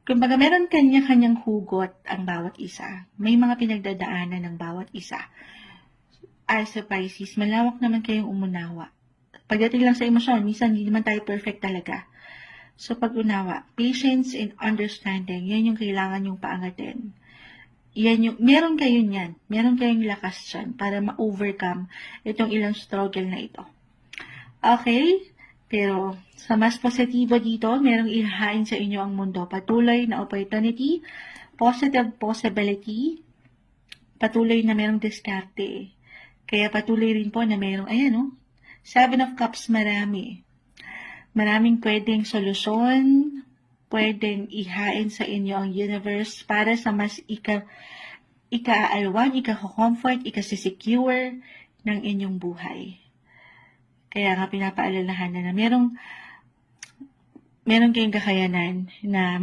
Kumbaga meron kanya-kanyang hugot ang bawat isa. May mga pinagdadaanan ng bawat isa. As a Pisces, malawak naman kayong umunawa. Pagdating lang sa emosyon, minsan hindi naman tayo perfect talaga. So pag-unawa, patience and understanding, yan yung kailangan yung paangatin. Yan yung, meron kayo niyan. Meron kayong lakas dyan para ma-overcome itong ilang struggle na ito. Okay? Pero sa mas positibo dito, merong ihahain sa inyo ang mundo. Patuloy na opportunity, positive possibility, patuloy na merong diskarte. Kaya patuloy rin po na merong, ayan 7 of Cups marami. Maraming pwedeng solusyon, pwedeng ihain sa inyo ang universe para sa mas ika-aalwan, ika-comfort, ika-secure ng inyong buhay. Kaya nga pinapaalalahanan na meron kayong kakayanan na